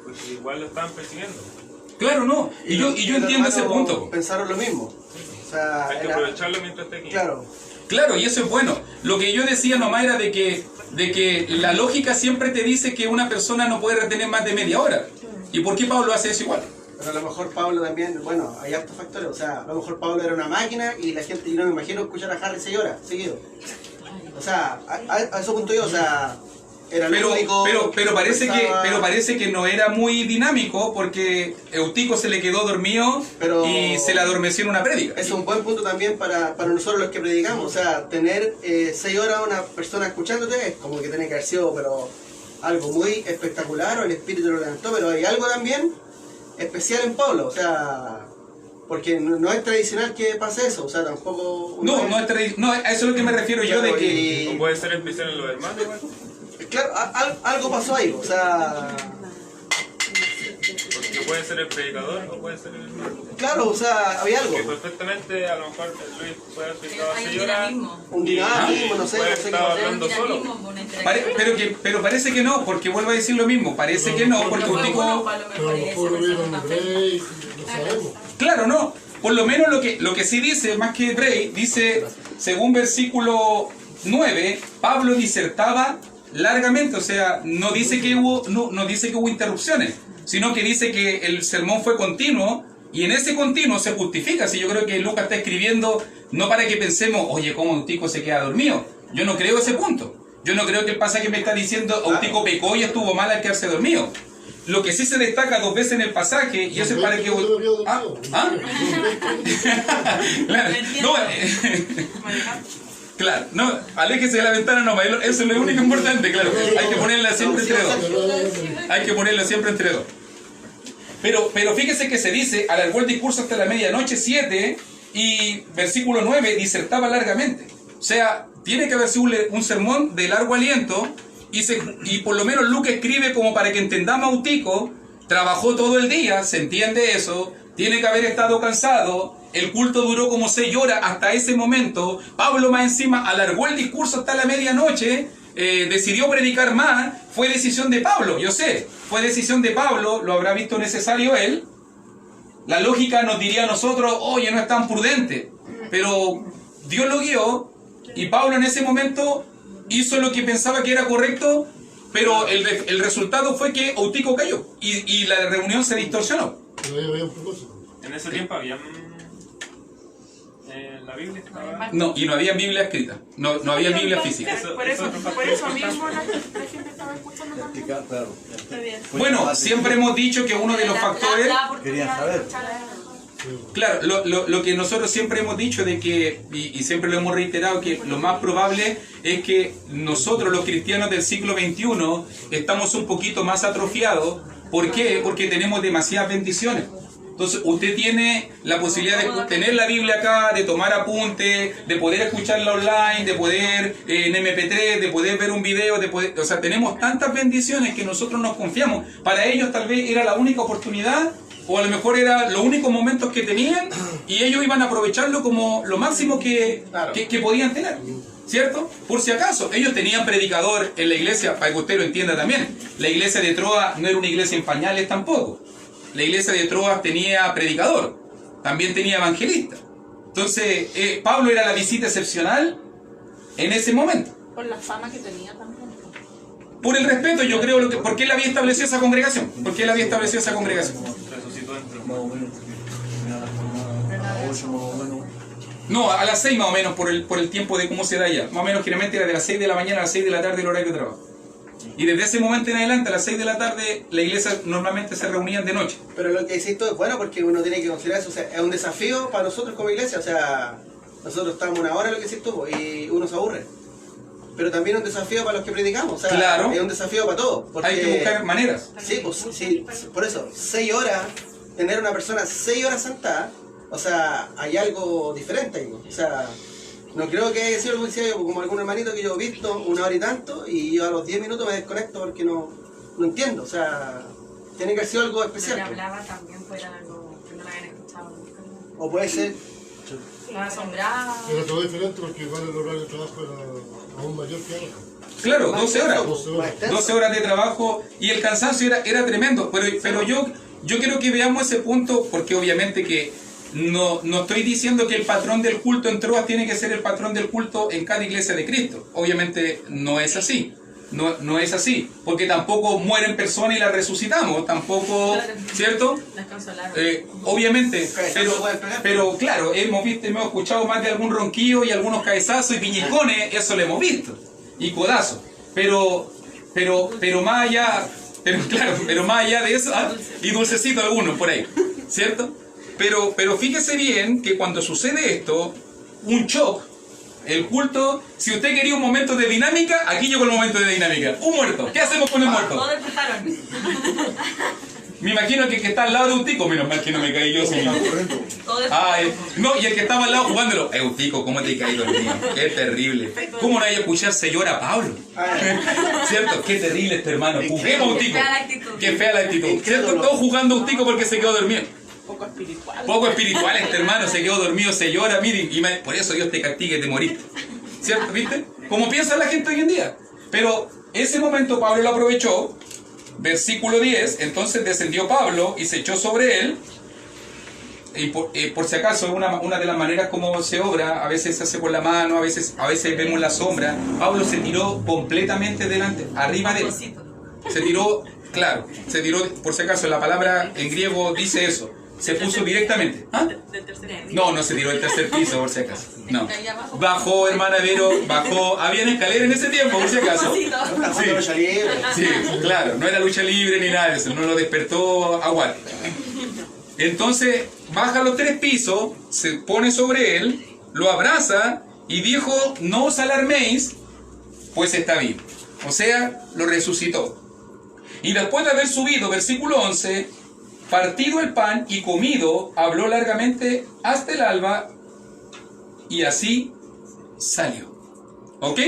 porque igual lo estaban persiguiendo.
Claro, no. Y yo entiendo ese punto.
Pensaron lo mismo. O sea,
Hay que aprovecharlo mientras esté aquí.
Claro.
Claro, y eso es bueno. Lo que yo decía nomás era de que la lógica siempre te dice que una persona no puede retener más de media hora. ¿Y por qué Pablo hace eso igual?
Pero a lo mejor Pablo también, bueno, hay hartos factores. O sea, a lo mejor Pablo era una máquina y la gente, yo no me imagino escuchar a Harry 6 horas seguido. O sea, a eso punto yo, o sea, era el único.
Pero parece que no era muy dinámico porque Eutico se le quedó dormido y se le adormeció en una prédica.
Es un buen punto también para nosotros los que predicamos. O sea, tener 6 horas a una persona escuchándote es como que tiene que haber sido, pero algo muy espectacular, o el espíritu lo levantó, pero hay algo también especial en Pablo, o sea, porque no es tradicional que pase eso, o sea, tampoco...
No, a eso es lo que me refiero yo de que...
¿O puede ser especial en los hermanos igual?
Claro, algo pasó ahí, o sea...
Porque puede ser el predicador o puede ser el hermano.
Claro, o sea, había algo.
Que perfectamente, a lo mejor Luis puede haber predicado 6 horas.
Un dinamismo, no sé,
puede
no sé
estar hablando solo.
Pero parece que no, porque vuelvo a decir lo mismo, parece que no, porque Eutico... Claro, no. Por lo menos lo que sí dice, más que Bray, dice, según versículo 9, Pablo disertaba largamente, o sea, no dice que hubo interrupciones, sino que dice que el sermón fue continuo, y en ese continuo se justifica. Si yo creo que Lucas está escribiendo no para que pensemos, oye, cómo Eutico se queda dormido. Yo no creo ese punto. Yo no creo que el pasaje me está diciendo Eutico pecó y estuvo mal al quedarse dormido. Lo que sí se destaca 2 veces en el pasaje, y eso es para que... Claro, no, claro, no, aléjese de la ventana nomás, eso es lo único importante, claro. Hay que ponerla siempre entre dos. Hay que ponerla siempre entre dos. Pero fíjese que se dice, alargó el discurso hasta la medianoche 7, y versículo 9, disertaba largamente. O sea, tiene que haber sido un sermón de largo aliento, y por lo menos Lucas escribe como para que entendamos a Eutico, trabajó todo el día, se entiende eso, tiene que haber estado cansado, el culto duró como 6 horas hasta ese momento, Pablo más encima alargó el discurso hasta la medianoche, decidió predicar más, fue decisión de Pablo, yo sé, fue decisión de Pablo, lo habrá visto necesario él. La lógica nos diría a nosotros, oye, no es tan prudente, pero Dios lo guió, y Pablo en ese momento hizo lo que pensaba que era correcto, pero el resultado fue que Eutico cayó, y la reunión se distorsionó.
En ese tiempo había... la Biblia estaba...
No, y no había Biblia escrita, no había Biblia física.
Por eso mismo la gente estaba escuchando también. Está bien.
Bueno, siempre hemos dicho que uno de los factores...
Querían saber.
Claro, lo que nosotros siempre hemos dicho de que, y siempre lo hemos reiterado, que lo más probable es que nosotros los cristianos del siglo XXI estamos un poquito más atrofiados. ¿Por qué? Porque tenemos demasiadas bendiciones. Entonces usted tiene la posibilidad de tener la Biblia acá, de tomar apuntes, de poder escucharla online, de poder en MP3, de poder ver un video, o sea, tenemos tantas bendiciones que nosotros nos confiamos. Para ellos tal vez era la única oportunidad, o a lo mejor eran los únicos momentos que tenían, y ellos iban a aprovecharlo como lo máximo que podían tener, ¿cierto? Por si acaso, ellos tenían predicador en la iglesia, para que usted lo entienda también. La iglesia de Troas no era una iglesia en pañales tampoco. La iglesia de Troas tenía predicador, también tenía evangelista. Entonces, Pablo era la visita excepcional en ese momento.
Por la fama que tenía también.
Por el respeto, yo creo, ¿por qué él había establecido esa congregación? ¿Por qué él había establecido esa congregación? No, a las 6 más o menos, por el tiempo de cómo se da ya. Más o menos, generalmente era de las 6 de la mañana a las 6 de la tarde el horario de trabajo. Y desde ese momento en adelante, a las 6 de la tarde, la iglesia normalmente se reunían de noche.
Pero lo que decís tú es bueno, porque uno tiene que considerar eso, o sea, es un desafío para nosotros como iglesia, o sea, nosotros estamos una hora en lo que decís tú, y uno se aburre. Pero también es un desafío para los que predicamos, o sea,
claro,
es un desafío para todos.
Hay que buscar maneras.
Sí, pues, sí, por eso, 6 horas, tener una persona 6 horas sentada, o sea, hay algo diferente ahí, o sea... No creo que haya sido algo que decía yo, como algún hermanito que yo he visto 1 hora y tanto, y yo a los 10 minutos me desconecto porque no entiendo, o sea, tiene que haber sido algo especial.
Pero hablaba también fuera algo que no la habían escuchado nunca.
O puede ser...
Lo asombraba.
Era todo diferente porque igual el horario de trabajo era aún mayor que ahora.
Claro, 12 horas. 12 horas de trabajo, y el cansancio era tremendo, pero yo quiero que veamos ese punto, porque obviamente que no estoy diciendo que el patrón del culto en Troas tiene que ser el patrón del culto en cada iglesia de Cristo. Obviamente no es así. No es así. Porque tampoco mueren personas y las resucitamos. Tampoco, ¿cierto? Obviamente. Pero claro, hemos escuchado más de algún ronquillo y algunos cabezazos y piñicones. Eso lo hemos visto. Y codazos. Pero más allá... Pero más allá de eso, y dulcecito algunos por ahí, ¿cierto? Pero fíjese bien que cuando sucede esto, un shock, el culto, si usted quería un momento de dinámica, aquí llegó el momento de dinámica. Un muerto, ¿qué hacemos con el muerto?
Todos despertaron.
Me imagino que el que está al lado de un tico, menos mal que no me caí yo. No, y el que estaba al lado jugándolo, un tico, ¿cómo te caí dormido? Qué terrible. ¿Cómo no hay a escuchar se llora Pablo? ¿Cierto? Qué terrible este hermano. Juguemos a un tico. Qué fea la actitud. ¿Cierto? Todos jugando a un tico porque se quedó dormido. Poco espiritual este hermano, se quedó dormido, se llora, miren, y por eso Dios te castigue, te moriste. ¿Cierto? ¿Viste? Como piensa la gente hoy en día. Pero ese momento Pablo lo aprovechó. Versículo 10, entonces descendió Pablo y se echó sobre él. Y por si acaso, una de las maneras como se obra, a veces se hace con la mano, a veces vemos la sombra. Pablo se tiró completamente delante, arriba de él. Se tiró, claro, por si acaso, la palabra en griego dice eso. Se puso directamente. ¿Ah? No se tiró del tercer piso, por si acaso. No. Bajó, hermana Vero, bajó. Habían escalera en ese tiempo, por si acaso. Sí, claro, no era lucha libre ni nada de eso. No lo despertó Aguat. Entonces, baja los 3 pisos, se pone sobre él, lo abraza y dijo: no os alarméis, pues está vivo. O sea, lo resucitó. Y después de haber subido, versículo 11, partido el pan y comido, habló largamente hasta el alba y así salió. ¿Ok?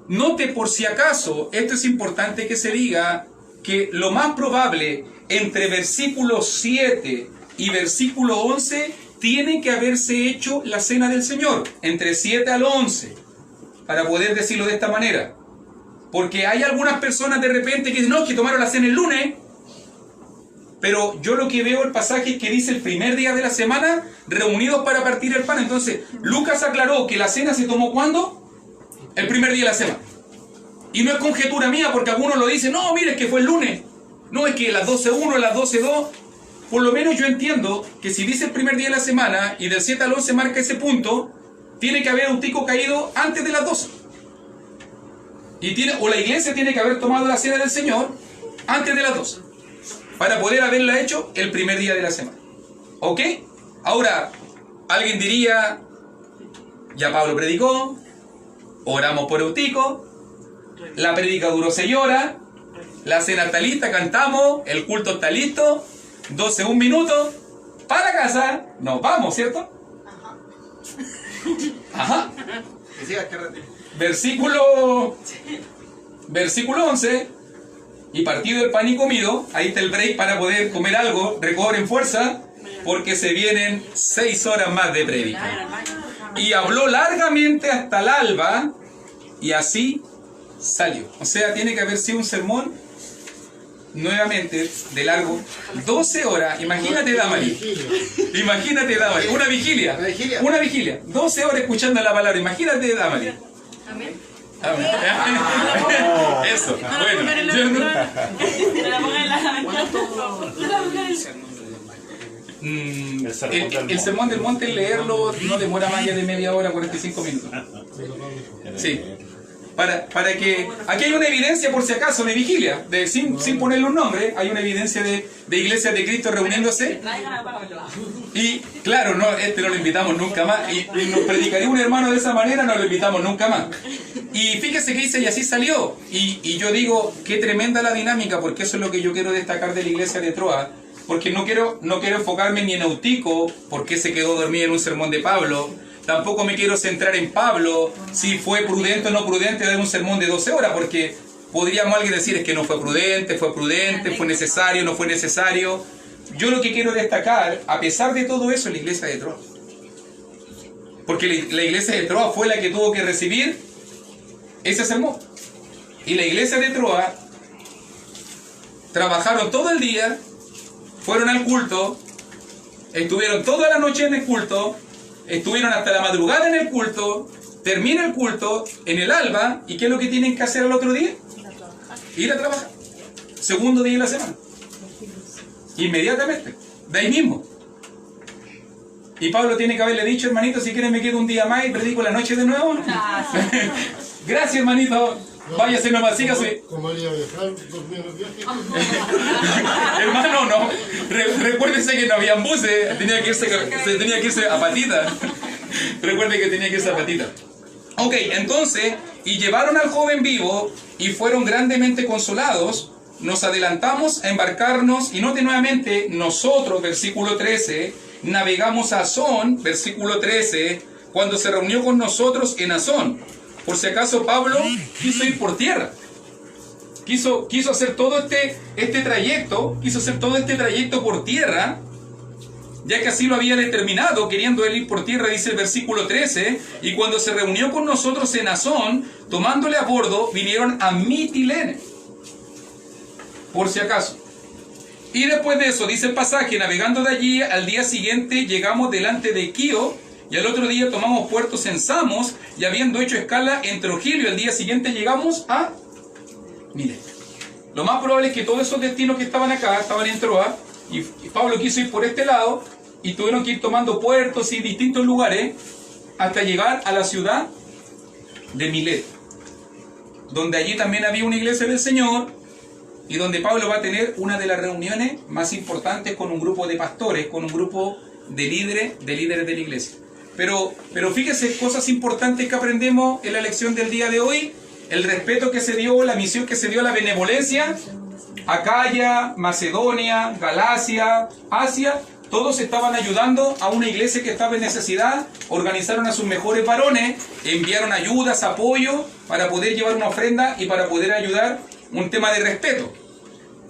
Note por si acaso, esto es importante que se diga, que lo más probable entre versículo 7 y versículo 11 tiene que haberse hecho la cena del Señor, entre 7 al 11, para poder decirlo de esta manera. Porque hay algunas personas de repente que dicen: no, que tomaron la cena el lunes. Pero yo lo que veo el pasaje es que dice el primer día de la semana, reunidos para partir el pan. Entonces, Lucas aclaró que la cena se tomó ¿cuándo? El primer día de la semana. Y no es conjetura mía, porque algunos lo dicen: no, mire, es que fue el lunes. No, es que las 12:1, las 12:2. Por lo menos yo entiendo que si dice el primer día de la semana y del 7 al 11 marca ese punto, tiene que haber un tico caído antes de las 12. O la iglesia tiene que haber tomado la cena del Señor antes de las 12. Para poder haberla hecho el primer día de la semana. ¿Ok? Ahora, alguien diría: ya Pablo predicó, oramos por Eutico, la predica duró 6 horas, la cena está lista, cantamos, el culto está listo, 12:01 minutos, para casa, nos vamos, ¿cierto? Ajá. Versículo 11. Y partido el pan y comido, ahí está el break para poder comer algo, recobren fuerza, porque se vienen 6 horas más de predica. Y habló largamente hasta el alba, y así salió. O sea, tiene que haber sido un sermón, nuevamente, de largo, 12 horas. Imagínate, Damari. Una vigilia. 12 horas escuchando la palabra. Imagínate, Damari.
Amén.
Eso, bueno. El sermón del monte, leerlo no demora más allá de media hora, 45 minutos. Sí. Para que... Aquí hay una evidencia, por si acaso, de vigilia, sin ponerle un nombre. Hay una evidencia de iglesias de Cristo reuniéndose. Y claro, no lo invitamos nunca más. Y nos predicaría un hermano de esa manera, no lo invitamos nunca más. Y fíjese que dice: y así salió. Y yo digo, qué tremenda la dinámica, porque eso es lo que yo quiero destacar de la iglesia de Troas. Porque no quiero enfocarme ni en Eutico, porque se quedó dormido en un sermón de Pablo. Tampoco me quiero centrar en Pablo, si fue prudente o no prudente dar un sermón de 12 horas, porque podríamos alguien decir: es que no fue prudente, fue necesario, no fue necesario. Yo lo que quiero destacar, a pesar de todo eso, es la iglesia de Troas. Porque la iglesia de Troas fue la que tuvo que recibir ese sermón. Y la iglesia de Troas trabajaron todo el día, fueron al culto, estuvieron toda la noche en el culto, estuvieron hasta la madrugada en el culto, termina el culto en el alba, ¿y qué es lo que tienen que hacer al otro día? Ir a trabajar. Segundo día de la semana. Inmediatamente, de ahí mismo. Y Pablo tiene que haberle dicho, hermanito, si quieren me quedo un día más y predico la noche de nuevo. Gracias, hermanito. Váyase nomás, sígase.
¿Cómo haría viajar? ¿Dormir en el viaje?
Hermano, no. Recuérdese que no habían buses. Se tenía que irse a patita. Recuerde que tenía que irse a patita. Ok, entonces, y llevaron al joven vivo y fueron grandemente consolados. Nos adelantamos a embarcarnos y note nuevamente, nosotros, versículo 13, navegamos a Asón, versículo 13, cuando se reunió con nosotros en Asón. Por si acaso Pablo quiso ir por tierra. Quiso hacer todo este trayecto por tierra, ya que así lo había determinado, queriendo él ir por tierra, dice el versículo 13, y cuando se reunió con nosotros en Asón, tomándole a bordo, vinieron a Mitilene. Por si acaso. Y después de eso, dice el pasaje, navegando de allí, al día siguiente llegamos delante de Quío, y al otro día tomamos puertos en Samos, y habiendo hecho escala en Trogilio, al día siguiente llegamos a Mileto. Lo más probable es que todos esos destinos que estaban acá, estaban en Troa, y Pablo quiso ir por este lado, y tuvieron que ir tomando puertos y distintos lugares, hasta llegar a la ciudad de Mileto, donde allí también había una iglesia del Señor, y donde Pablo va a tener una de las reuniones más importantes con un grupo de pastores, con un grupo de líderes de la iglesia. Pero fíjese, cosas importantes que aprendemos en la lección del día de hoy: el respeto que se dio, la misión que se dio, la benevolencia. Acaya, Macedonia, Galacia, Asia, todos estaban ayudando a una iglesia que estaba en necesidad, organizaron a sus mejores varones, enviaron ayudas, apoyo, para poder llevar una ofrenda y para poder ayudar, un tema de respeto.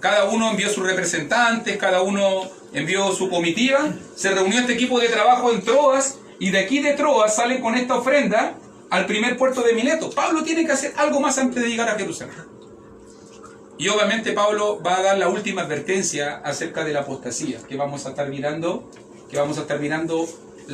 Cada uno envió sus representantes, cada uno envió su comitiva, se reunió este equipo de trabajo en Troas, y de aquí de Troas salen con esta ofrenda al primer puerto de Mileto. Pablo tiene que hacer algo más antes de llegar a Jerusalén. Y obviamente Pablo va a dar la última advertencia acerca de la apostasía, que vamos a estar mirando